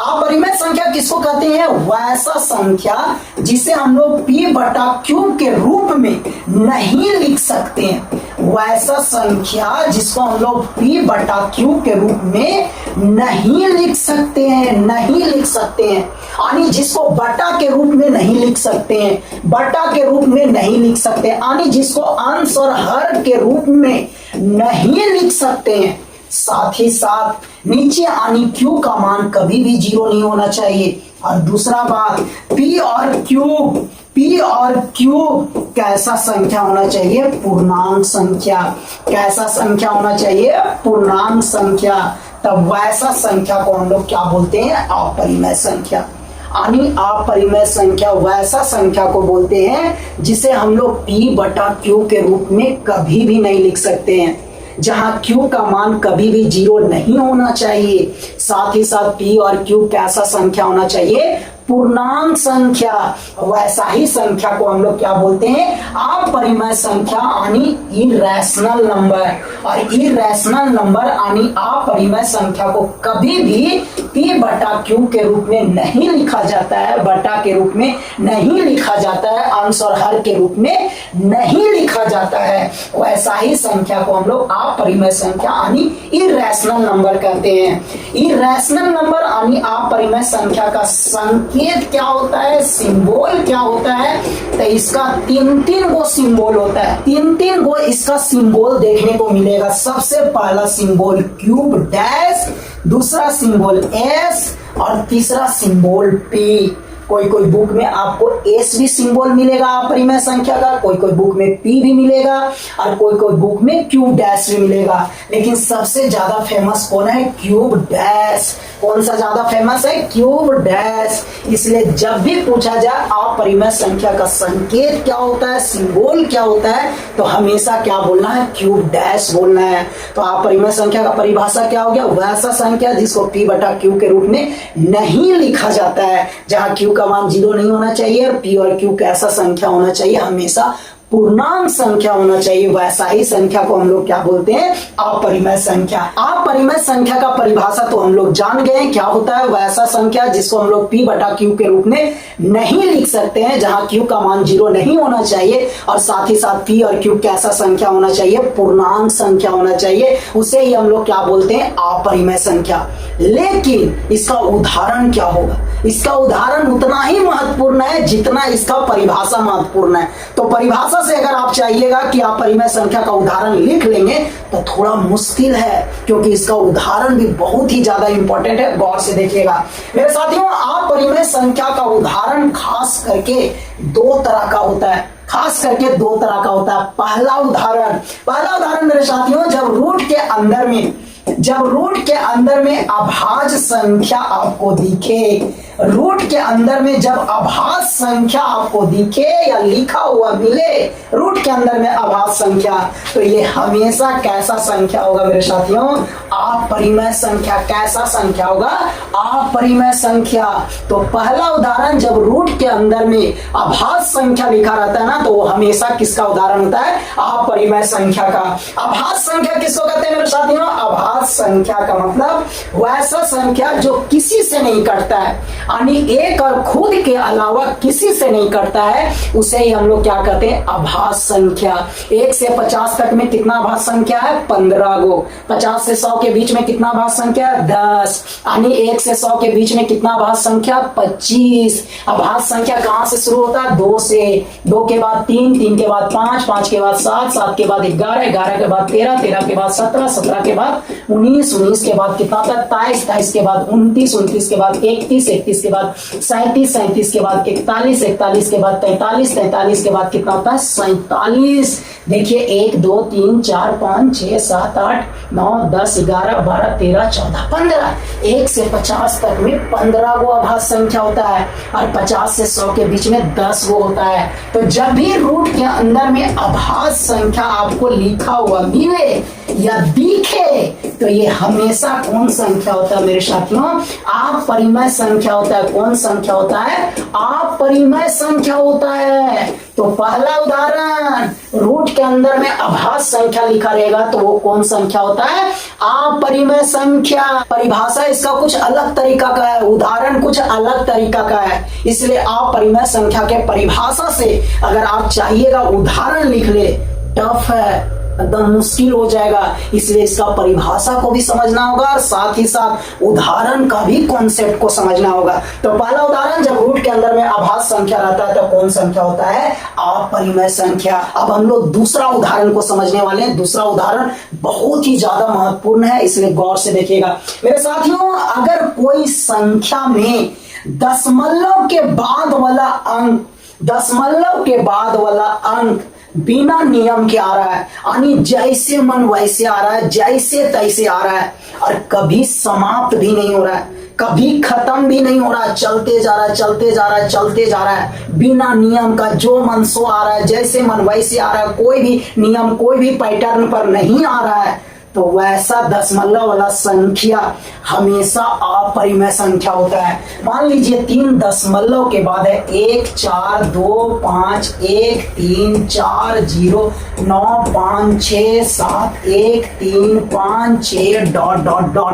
अपरिमेय संख्या किसको कहते हैं? वैसा संख्या जिसे हम लोग p बटा q के रूप में नहीं लिख सकते हैं। वैसा संख्या जिसको हम लोग p बटा q के रूप में नहीं लिख सकते हैं, नहीं लिख सकते हैं। यानी जिसको बटा के रूप में नहीं लिख सकते हैं, बटा के रूप में नहीं लिख सकते, यानी जिसको अंश और हर के रूप में नहीं लिख सकते हैं। साथ ही साथ नीचे यानी q का मान कभी भी 0 नहीं होना चाहिए। और दूसरा बात, p और q कैसा संख्या होना चाहिए? पूर्णांक संख्या। कैसा संख्या होना चाहिए? पूर्णांक संख्या। तब वैसा संख्या को हम लोग क्या बोलते हैं? अपरिमेय संख्या। यानी अपरिमेय संख्या वैसा संख्या को बोलते हैं जिसे हम लोग p बटा q के रूप में कभी भी नहीं लिख सकते हैं, जहां q का मान कभी भी 0 नहीं होना चाहिए। साथ ही साथ p और q कैसा संख्या होना चाहिए? पूर्णांक संख्या। वैसा ही संख्या को हम लोग क्या बोलते हैं? अपरिमेय संख्या यानी इरेशनल नंबर। और इरेशनल नंबर यानी अपरिमेय संख्या को कभी भी p बटा q के रूप में नहीं लिखा जाता है, बटा के रूप में नहीं लिखा जाता है, अंश और हर के रूप में नहीं लिखा जाता है। वैसा ही संख्या को हम लोग अपरिमेय संख्या यानी इरेशनल नंबर कहते हैं। इरेशनल नंबर यानी अपरिमेय संख्या का संकेत क्या होता है? सिंबल क्या होता है? तो इसका तीन गो सिंबल होता है। तीन गो इसका सिंबल देखने को मिलेगा। सबसे पहला सिंबल क्यूब डैश, दूसरा सिंबल एस और तीसरा सिंबल पी। कोई कोई बुक में आपको एस भी सिंबल मिलेगा अपरिमेय संख्या का, कोई कोई बुक में पी भी मिलेगा और कोई कोई बुक में क्यूब डैश भी मिलेगा। लेकिन सबसे ज्यादा फेमस कौन है? Cube dash. कौन सा ज्यादा फेमस है? Cube dash. इसलिए जब भी पूछा जाए अपरिमेय संख्या का संकेत क्या होता है, सिंबल क्या होता है, तो हमेशा क्या बोलना है? क्यूब डैश बोलना है। तो अपरिमेय संख्या का परिभाषा क्या हो गया? वैसा संख्या जिसको p बटा q के रूप में नहीं लिखा जाता है, जहां q का मान 0 नहीं होना चाहिए और p और q कैसा संख्या होना चाहिए? हमेशा पूर्णांक संख्या होना चाहिए। वैसा ही संख्या को हम लोग क्या बोलते हैं? अपरिमेय संख्या। अपरिमेय संख्या का परिभाषा तो हम लोग जान गए क्या होता है? वैसा संख्या जिसको हम लोग p बटा q के रूप में नहीं लिख सकते हैं, जहां q का मान 0 नहीं होना चाहिए और साथ ही साथ p और q कैसा संख्या होना चाहिए? पूर्णांक संख्या होना चाहिए। उसे ही हम लोग क्या बोलते हैं? अपरिमेय संख्या। लेकिन इसका उदाहरण क्या होगा? इसका उदाहरण उतना ही महत्वपूर्ण है जितना इसका परिभाषा महत्वपूर्ण है। तो परिभाषा से अगर आप चाहिएगा कि अपरिमेय संख्या का उदाहरण लिख लेंगे तो थोड़ा मुश्किल है, क्योंकि इसका उदाहरण भी बहुत ही ज्यादा इंपॉर्टेंट है। गौर से देखिएगा मेरे साथियों, अपरिमेय संख्या का उदाहरण खास करके दो तरह का होता है। खास करके दो तरह का होता है। पहला उदाहरण मेरे साथियों, जब रूट के अंदर में अभाज्य संख्या आपको दिखे, रूट के अंदर में जब अभाज्य संख्या आपको दिखे या लिखा हुआ मिले रूट के अंदर में अभाज्य संख्या, तो ये हमेशा कैसा संख्या होगा मेरे साथियों? अपरिमेय संख्या। कैसा संख्या होगा? अपरिमेय संख्या। तो पहला उदाहरण, जब रूट के अंदर में अभाज्य संख्या लिखा रहता है ना, तो वो हमेशा किसका उदाहरण होता है? अपरिमेय संख्या का। अभाज्य संख्या किसको कहते हैं मेरे साथियों? अभाज्य संख्या का मतलब वैसा संख्या जो किसी से नहीं कटता है, यानी एक और खुद के अलावा किसी से नहीं कटता है, उसे ही हम लोग क्या कहते हैं? अभाज्य संख्या। 1 से 50 तक में कितना अभाज्य संख्या है? 15 गो। 50 से 100 के बीच में कितना अभाज्य संख्या है? 10। यानी 1 से 100 के बीच में कितना अभाज्य संख्या? 25। अभाज्य संख्या कहां से शुरू होता है? 2 से। 2 के बाद 3, 3 के बाद 5, 5 के बाद 7, 7 के बाद 11, 11 के बाद 13, 13 के बाद 17, 17 के बाद 19, 19 के बाद कितना होता है? 23, 23 के बाद 29, 29 के बाद 31, 31 के बाद 37, 37 के बाद 41, 41 के बाद 43, 43 के बाद कितना होता है? 47। देखिए 1 2 3 4 5 6 7 8 9 10 11 12 13 14 15। 1 से 50 तक में 15 गो अभाज्य संख्या होता है और 50 से 100 के बीच में 10 गो होता है। तो जब भी रूट के अंदर में अभाज्य संख्या आपको लिखा हुआ मिले या दिखे, तो ये हमेशा कौन संख्या होता है मेरे साथियों? अपरिमेय संख्या होता है? कौन संख्या होता है? अपरिमेय संख्या होता है। तो पहला उदाहरण, रूट के अंदर में अभाज्य संख्या लिखा रहेगा तो वो कौन संख्या होता है? अपरिमेय संख्या। परिभाषा इसका कुछ अलग तरीका का है, उदाहरण कुछ अलग तरीका का है, इसलिए अपरिमेय संख्या के परिभाषा से अगर आप चाहिएगा उदाहरण लिख ले, टफ है, एकदम मुश्किल हो जाएगा, इसलिए इसका परिभाषा को भी समझना होगा और साथ ही साथ उदाहरण का भी कॉन्सेप्ट को समझना होगा। तो पहला उदाहरण, जब रूट के अंदर में अभाज्य संख्या रहता है तो कौन संख्या होता है? अपरिमेय संख्या। अब हम लोग दूसरा उदाहरण को समझने वाले हैं। दूसरा उदाहरण बहुत ही ज्यादा महत्वपूर्ण है, इसलिए गौर से देखिएगा मेरे साथियों। अगर कोई संख्या में दशमलव के बाद वाला अंक, दशमलव के बाद वाला अंक बिना नियम के आ रहा है, यानी जैसे मन वैसे आ रहा है, जैसे तैसे आ रहा है, और कभी समाप्त भी नहीं हो रहा है, कभी खत्म भी नहीं हो रहा है, चलते जा रहा है, चलते जा रहा है, चलते जा रहा है, बिना नियम का, जो मन सो आ रहा है, जैसे मन वैसे आ रहा है, कोई भी नियम, कोई भी पैटर्न पर नहीं आ रहा है, तो वैसा दशमलव वाला संख्या हमेशा अपरिमेय संख्या होता है। मान लीजिए 3 दशमलव के बाद है 1 4 2 5 1 3 4 0 9 5 6 7 1 3 5 6 डॉट डॉट डॉट,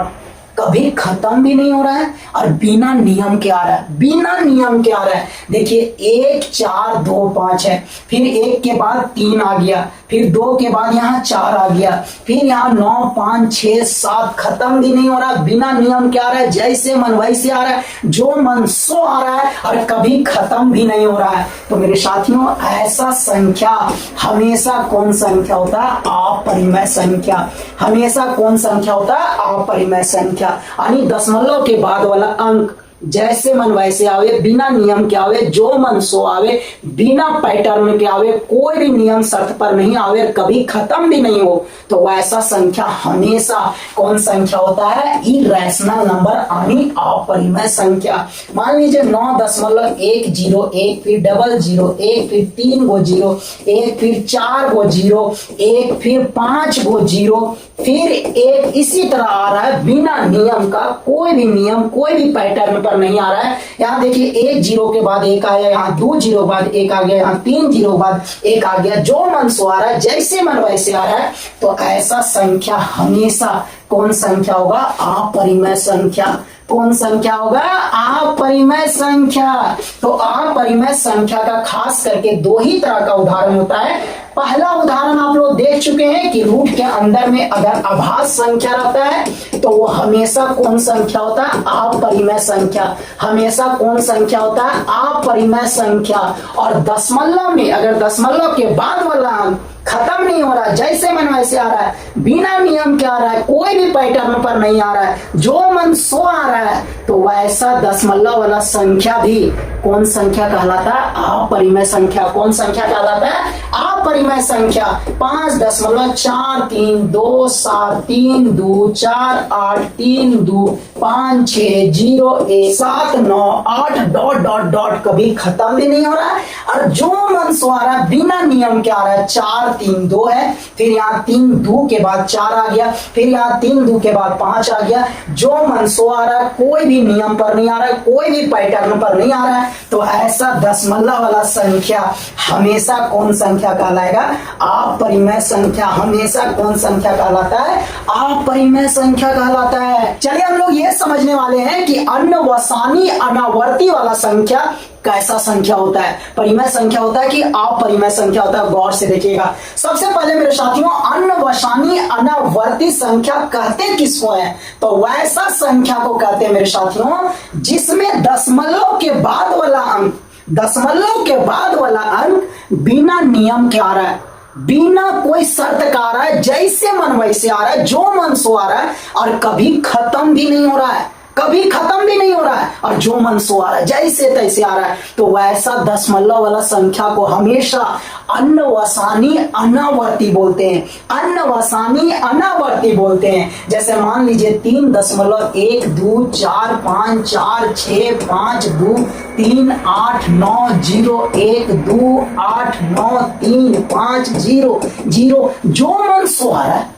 कभी खत्म भी नहीं हो रहा है और बिना नियम के आ रहा है, बिना नियम के आ रहा है। देखिए 1 4 2 5 है, फिर 1 के बाद 3 आ गया, फिर 2 के बाद यहाँ 4 आ गया, फिर यहाँ 9 5 6 7, खत्म भी नहीं हो रहा, बिना नियम के आ रहा है, जैसे मन वैसे आ रहा है, जो मन सो आ रहा है और कभी खत्म भी नहीं हो रहा है। तो मेरे साथियों, ऐसा संख्या हमेशा कौन संख्या होता है? अपरिमेय संख्या। हमेशा कौन संख्या होता है? अपरिमेय संख्या। यानी दशमलव के बाद वाला अंक जैसे मन वैसे आवे, बिना नियम के आवे, जो मन सो आवे, बिना पैटर्न के आवे, कोई भी नियम शर्त पर नहीं आवे, कभी खत्म भी नहीं हो, तो वैसा संख्या हमेशा कौन संख्या होता है? इरेशनल नंबर, यानी अपरिमेय संख्या। मान लीजिए 9.101, फिर 00, 1 फिर 3 गो 0, 1 फिर 4 गो 0, 1 फिर 5 गो 0, फिर 1, इसी तरह आ रहा है बिना नियम का, कोई भी नियम, कोई भी पैटर्न पर नहीं आ रहा है। यहाँ देखिए 1 0 के बाद 1 आया, यहाँ 2 0 बाद 1 आ गया, यहाँ 3 0 बाद 1 आ गया, जो मन सो आ रहा है, जैसे मन वैसे आ रहा है, तो ऐसा संख्या हमेशा कौन संख्या होगा? अपरिमेय संख्या। कौन संख्या होगा? अपरिमेय संख्या। तो अपरिमेय संख्या का खास करके 2 ही तरह का उदाहरण होता है। पहला उदाहरण आप लोग देख चुके हैं कि रूट के अंदर में अगर अभाज्य संख्या रहता है तो वो हमेशा कौन संख्या होता है? अपरिमेय संख्या। हमेशा कौन संख्या होता है? अपरिमेय संख्या। और दशमलव में अगर दशमलव के बाद वाला खत्म नहीं हो रहा, जैसे मन वैसे आ रहा है, बिना नियम के आ रहा है, कोई भी पैटर्न पर नहीं आ रहा है, जो मन सो आ रहा है, तो वैसा दशमलव वाला संख्या भी कौन संख्या कहलाता है? अपरिमेय संख्या। कौन संख्या कहलाता है? अपरिमेय संख्या। 5.432 7 3 2 4 8 3 2 5 6 0 1 7 9 8 डॉट डॉट डॉट, कभी खत्म भी नहीं हो रहा है और जो मन सो आ रहा है, बिना नियम के आ रहा है। 4 3 2 है, फिर यहाँ 3 2 के बाद 4 आ गया, फिर यहाँ 3 2 के बाद 5 आ गया, जो मन सो आ रहा है, कोई भी नियम पर नहीं आ रहा है, कोई भी पैटर्न पर नहीं आ रहा है, तो ऐसा दशमलव वाला संख्या हमेशा कौन संख्या कहलाएगा? अपरिमेय संख्या। हमेशा कौन संख्या कहलाता है? अपरिमेय संख्या कहलाता है। चलिए हम लोग ये समझने वाले हैं कि अन्वसानी अनावर्ती वाला संख्या कैसा संख्या होता है, परिमेय संख्या होता है कि अपरिमेय संख्या होता है। गौर से देखिएगा। सबसे पहले मेरे साथियों, अन्वसानी अनावर्ती संख्या कहते किसको है? तो वैसा संख्या को कहते हैं मेरे साथियों जिसमें दशमलव के बाद वाला अंक, दशमलव के बाद वाला अंक बिना नियम के आ रहा है, बिना कोई शर्त का आ रहा है, जैसे मन वैसे आ रहा है, जो मन सो आ रहा है और कभी खत्म भी नहीं हो रहा है, कभी खत्म भी नहीं हो रहा है और जो मन सो आ रहा है, जैसे तैसे आ रहा है, तो वैसा दशमलव वाला संख्या को हमेशा अन्वसानी अनावर्ती बोलते हैं। अन्वसानी अनावर्ती बोलते हैं। जैसे मान लीजिए 3.1 2 4 5 4 6 5 2 3 8 9 0 1 2 8 9 3 5 0 0, जो मन सो आ रहा है,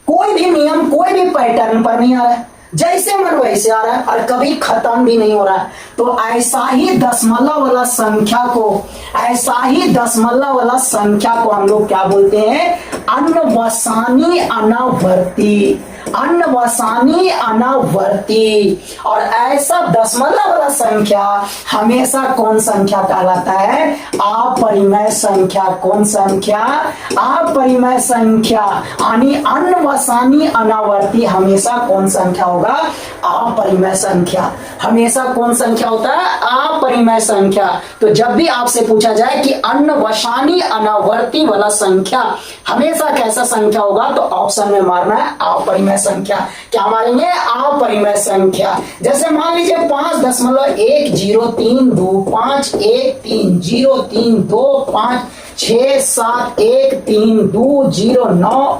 कोई भी नियम, कोई भी पैटर्न पर नहीं आ रहा है, जैसे मन वैसे आ रहा है और कभी खत्म भी नहीं हो रहा है। तो ऐसा ही दशमलव वाला संख्या को, ऐसा ही दशमलव वाला संख्या को हम लोग क्या बोलते हैं? अन्वसानी अनावर्ती, अन्वसानी अनावर्ती। और ऐसा दशमलव वाला संख्या हमेशा कौन संख्या कहलाता है? अपरिमेय संख्या। कौन संख्या? अपरिमेय संख्या। यानी अन्वसानी अनावर्ती हमेशा कौन संख्या होगा? अपरिमेय संख्या। हमेशा कौन संख्या होता है? अपरिमेय संख्या। तो जब भी आपसे पूछा जाए कि अन्वसानी अनावर्ती वाला संख्या हमेशा कैसा संख्या होगा, तो ऑप्शन में मारना है अपरिमेय संख्या। क्या मारेंगे? अपरिमेय संख्या। जैसे मान लीजिए 5.101515130258 6713209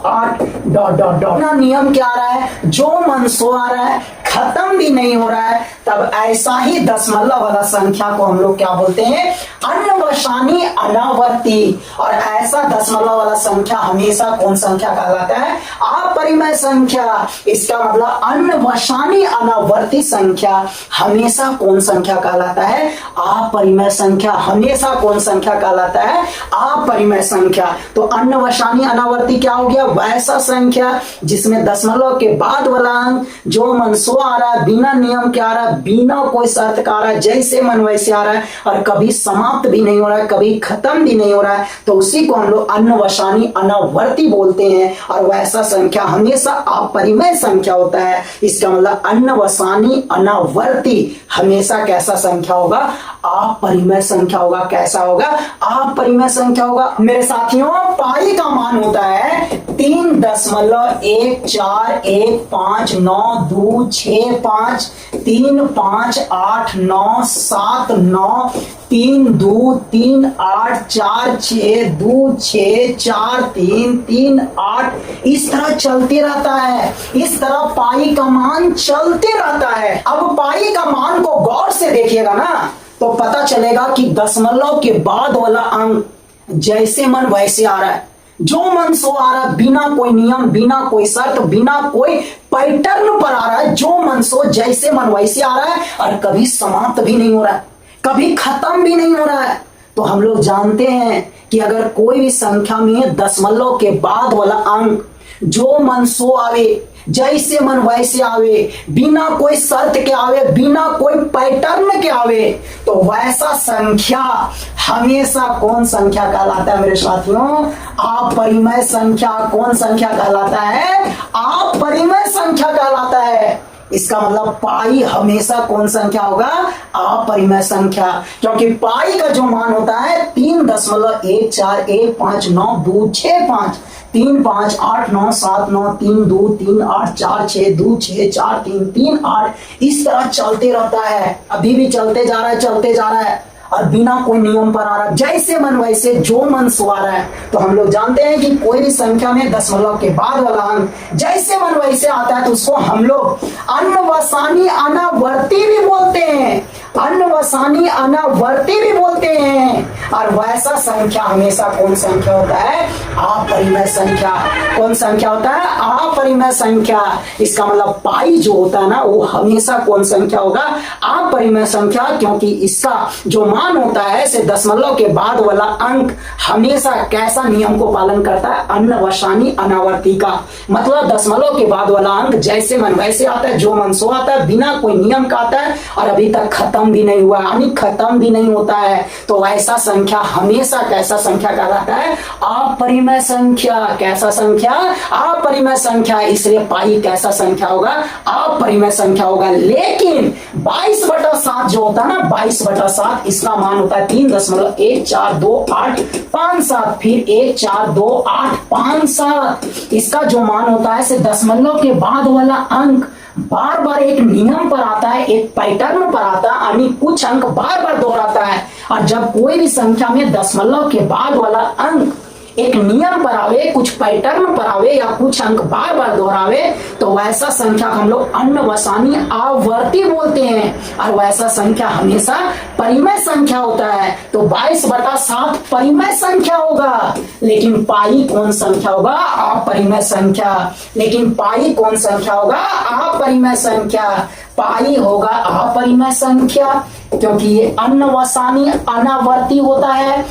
डॉट डॉट डॉट। नियम क्या आ रहा है? जो मन सो आ रहा है, खत्म भी नहीं हो रहा है, तब ऐसा ही दशमलव वाला संख्या को हम लोग क्या बोलते हैं? अन्वसानी अनावर्ती। और ऐसा दशमलव वाला संख्या हमेशा कौन संख्या कहलाता है? अपरिमेय संख्या। इसका मतलब अन्वसानी अनावर्ती संख्या हमेशा कौन संख्या कहलाता है? अपरिमेय संख्या। हमेशा कौन संख्या कहलाता है? अपरिमेय संख्या। तो अन्वसानी अनावर्ती क्या हो गया? वैसा संख्या जिसमें दशमलव के बाद वाला अंक जो मन सो आ रहा है, बिना नियम के आ रहा है, बिना कोई शर्त का आ रहा है, जैसे मन वैसे आ रहा है और कभी समाप्त भी नहीं हो रहा है, कभी खत्म भी नहीं हो रहा है, तो उसी को हम लोग अन्वसानी अनावर्ती बोलते हैं। और वैसा संख्या हमेशा अपरिमेय संख्या होता है। इसका मतलब अन्वसानी अनावर्ती हमेशा कैसा संख्या होगा? अपरिमेय संख्या होगा। कैसा होगा? अपरिमेय संख्या होगा। मेरे साथियों, पाई का मान होता है 3.1415925 35897 323846264338 इस तरह चलते रहता है। इस तरह पाई का मान चलते रहता है। अब पाई का मान को गौर से देखिएगा ना, तो पता चलेगा कि दशमलव के बाद वाला अंक जैसे मन वैसे आ रहा है, जो मन सो आ रहा है, बिना कोई नियम, बिना कोई शर्त, बिना कोई पैटर्न पर आ रहा है। जो मन सो जैसे मन वैसे आ रहा है और कभी समाप्त भी नहीं हो रहा है, कभी खत्म भी नहीं हो रहा है। तो हम लोग जानते हैं कि अगर कोई भी संख्या में दशमलव के बाद वाला अंक जो मन सो आवे, जैसे मन वैसे आवे, बिना कोई शर्त के आवे, बिना कोई पैटर्न के आवे, तो वैसा संख्या हमेशा कौन संख्या कहलाता है? मेरे साथियों, अपरिमेय संख्या। कौन संख्या कहलाता है? अपरिमेय संख्या कहलाता है। इसका मतलब पाई हमेशा कौन संख्या होगा? अपरिमेय संख्या। क्योंकि पाई का जो मान होता है 3.1415925 358979323846246464338 इस तरह चलते रहता है। अभी भी चलते जा रहा है, चलते जा रहा है और बिना कोई नियम पर आ रहा है, जैसे मन वैसे, जो मन सो आ रहा है। तो हम लोग जानते हैं कि कोई भी संख्या में दशमलव के बाद वाला अंक जैसे मन वैसे आता है, तो उसको हम लोग अन्वसानी अनावर्ती भी बोलते हैं। अन्वसानी अनावर्ती भी बोलते हैं। और वैसा संख्या हमेशा कौन संख्या होता है? अपरिमेय संख्या। कौन संख्या होता है? अपरिमेय संख्या। इसका मतलब पाई जो होता है ना, वो हमेशा कौन संख्या होगा? अपरिमेय संख्या। क्योंकि इसका जो मान होता है से दशमलव के बाद वाला अंक हमेशा कैसा नियम को पालन करता है? अन्वसानी अनावर्ती का। मतलब दशमलव के बाद वाला अंक जैसे मन वैसे आता है, जो मन सो आता है, बिना कोई नियम का आता है और अभी तक खत्म भी नहीं हुआ, यानी खत्म भी नहीं होता है। तो ऐसा संख्या हमेशा कैसा संख्या कहलाता है? अपरिमेय संख्या। कैसा संख्या? अपरिमेय संख्या। इसलिए पाई कैसा संख्या होगा? अपरिमेय संख्या होगा। लेकिन 22/7 जो होता है ना, 22/7 इसका मान होता है 3.1428557 फिर 1428557। इसका जो मान होता है से दशमलव के बाद वाला अंक बार बार एक नियम पर आता है, एक पैटर्न पर आता है, यानी कुछ अंक बार बार दोहराता है। और जब कोई भी संख्या में दशमलव के बाद वाला अंक एक नियम पर आवे, कुछ पैटर्न पर आवे या कुछ अंक बार बार दोहरावे तो वैसा संख्या हम लोग अन्वसानी आवर्ती बोलते हैं। और वैसा संख्या हमेशा परिमेय संख्या होता है। तो 22/7 परिमेय संख्या होगा, लेकिन पाई कौन संख्या होगा? अपरिमेय संख्या। लेकिन पाई कौन संख्या होगा? अपरिमेय संख्या। पाई होगा अपरिमेय संख्या क्योंकि ये अन्वसानी अनावर्ती होता है।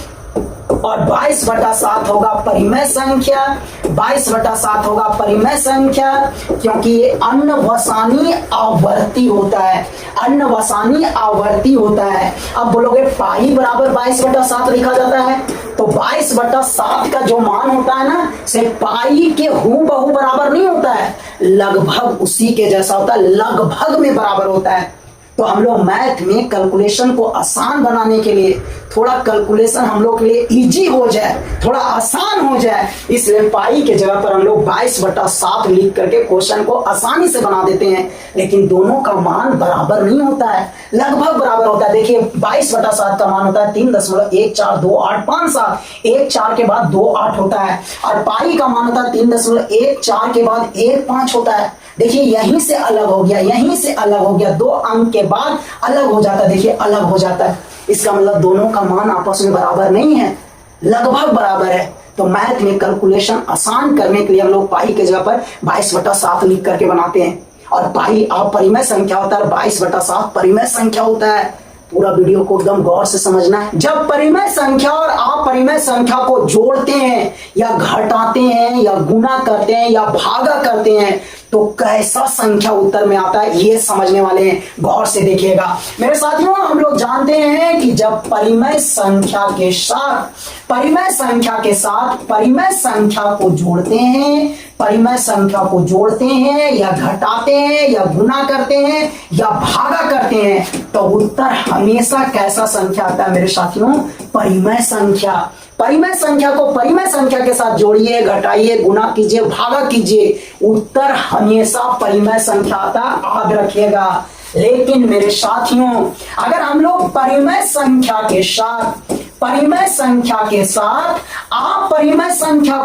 और 22/7 होगा परिमेय संख्या। 22/7 होगा परिमेय संख्या क्योंकि ये अन्वसानी आवर्ती होता है। अन्वसानी आवर्ती होता है। अब बोलोगे पाई बराबर 22/7 लिखा जाता है, तो 22/7 का जो मान होता है ना, से पाई के हूबहू बराबर नहीं होता है, लगभग उसी के जैसा होता है, लगभग में बराबर होता है। तो हम लोग मैथ में कैलकुलेशन को आसान बनाने के लिए, थोड़ा कैलकुलेशन हम लोग के लिए इजी हो जाए, थोड़ा आसान हो जाए, इसलिए पाई के जगह पर हम लोग 22/7 लिख करके क्वेश्चन को आसानी से बना देते हैं। लेकिन दोनों का मान बराबर नहीं होता है, लगभग बराबर होता है। देखिए 22/7 का मान होता है 3.142857। 1 4 के बाद 2 8 होता है। और पाई का मान होता है 3.14 के बाद 1 5 होता है। देखिए यहीं से अलग हो गया, यहीं से अलग हो गया, 2 अंक के बाद अलग हो जाता है। देखिए अलग हो जाता है, इसका मतलब दोनों का मान आपस में बराबर नहीं है, लगभग बराबर है। तो मैथ में कैलकुलेशन आसान करने के लिए हम लोग पाई के जगह पर 22/7 लिख करके बनाते हैं। और पाई अपरिमेय संख्या होता है, 22/7 परिमेय संख्या होता है। पूरा वीडियो को एकदम गौर से समझना है। जब परिमेय संख्या और अपरिमेय संख्या को जोड़ते हैं या घटाते हैं या गुना करते हैं या भागा करते हैं तो कैसा संख्या उत्तर में आता है, ये समझने वाले हैं, गौर से देखिएगा मेरे साथियों। हम लोग जानते हैं कि जब परिमेय संख्या के साथ परिमेय संख्या को जोड़ते हैं, परिमेय संख्या को जोड़ते हैं या घटाते हैं या गुना करते हैं या भागा करते हैं तो उत्तर हमेशा कैसा संख्या आता है मेरे साथियों? परिमेय संख्या। परिमेय संख्या को परिमेय संख्या के साथ जोड़िए, घटाइए, गुना कीजिए, भागा कीजिए, उत्तर हमेशा परिमेय संख्या आता, याद रखिएगा। लेकिन मेरे साथियों अगर हम लोग परिमेय संख्या के साथ अपरिमेय संख्या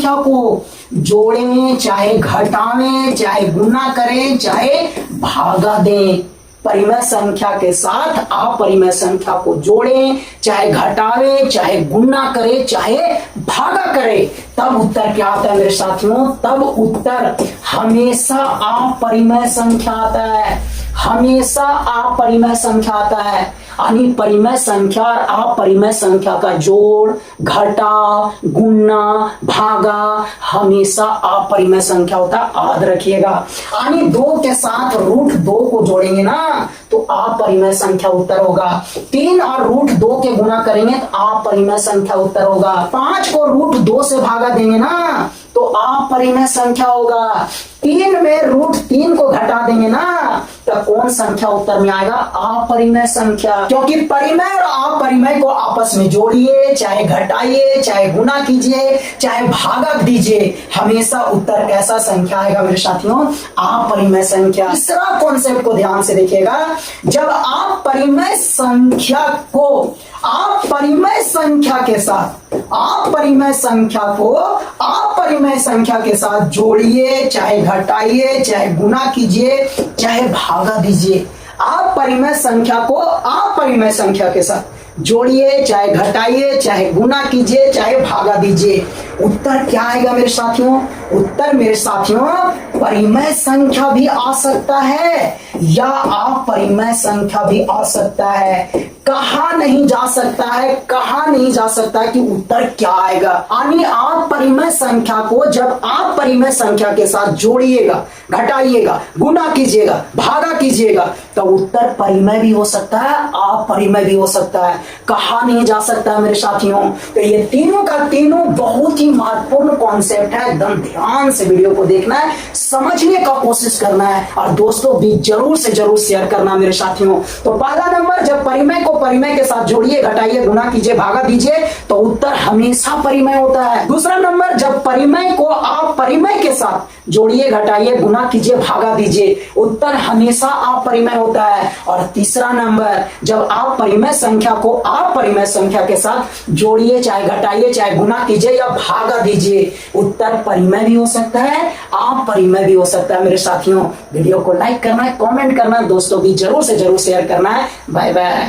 को जोड़ें, चाहे घटावें, चाहे गुना करें, चाहे भागा दें, परिमेय संख्या के साथ अपरिमेय संख्या को जोड़ें, चाहे घटावे, चाहे गुना करे, चाहे भागा करे, तब उत्तर क्या आता है मेरे साथियों? तब उत्तर हमेशा अपरिमेय संख्या आता है, हमेशा अपरिमेय संख्या आता है। यानी परिमेय संख्या और अपरिमेय संख्या का जोड़, घटा, गुना, भागा हमेशा अपरिमेय संख्या होता है, याद रखिएगा। यानी 2 के साथ √2 को जोड़ेंगे ना तो अपरिमेय संख्या उत्तर होगा। 3 और √2 के गुना करेंगे तो अपरिमेय संख्या उत्तर होगा। 5 को √2 से भागा देंगे ना तो अपरिमेय संख्या होगा। 3 में √3 को घटा देंगे ना तो कौन संख्या उत्तर में आएगा? अपरिमेय संख्या। क्योंकि परिमेय और अपरिमेय को आपस में जोड़िए, चाहे घटाइए, चाहे गुना कीजिए, चाहे भागा दीजिए, हमेशा उत्तर कैसा संख्या आएगा मेरे साथियों? अपरिमेय संख्या। तीसरा कॉन्सेप्ट को ध्यान से देखिएगा, जब आप परिमेय संख्या को अपरिमेय संख्या के साथ जोड़िए, चाहे घटाइए, चाहे गुना कीजिए, चाहे भागा दीजिए। आप परिमेय संख्या को अपरिमेय संख्या के साथ जोड़िए, चाहे घटाइए, चाहे गुना कीजिए, चाहे भागा दीजिए, उत्तर क्या आएगा मेरे साथियों? उत्तर मेरे साथियों परिमेय संख्या भी आ सकता है या अपरिमेय संख्या भी आ सकता है। कहा नहीं जा सकता है, कहा नहीं जा सकता है कि उत्तर क्या आएगा। यानी आप परिमेय संख्या को जब आप परिमेय संख्या के साथ जोड़िएगा, घटाइएगा, गुना कीजिएगा, भागा कीजिएगा तो उत्तर परिमेय भी हो सकता है, अपरिमेय भी हो सकता है। कहा नहीं जा सकता है मेरे साथियों। तो ये तीनों का तीनों बहुत ही महत्वपूर्ण कॉन्सेप्ट है, एकदम ध्यान से वीडियो को देखना है, समझने का कोशिश करना है और दोस्तों भी जरूर से जरूर शेयर करना मेरे साथियों। तो पहला नंबर, जब परिमेय को परिमेय के साथ जोड़िए, घटाइए, गुना कीजिए, भागा दीजिए तो उत्तर हमेशा परिमेय होता है। दूसरा नंबर, जब परिमेय को आप परिमेय के साथ जोड़िए, घटाइए, गुना कीजिए, भागा दीजिए, उत्तर हमेशा अपरिमेय होता है। और तीसरा नंबर, जब आप परिमेय संख्या को आप परिमेय संख्या के साथ जोड़िए, चाहे घटाइए, चाहे गुना कीजिए या भागा दीजिए, उत्तर परिमेय भी हो सकता है, अपरिमेय भी हो सकता है। मेरे साथियों, वीडियो को लाइक करना है, कमेंट करना है, दोस्तों भी जरूर से जरूर शेयर करना है। Bye bye.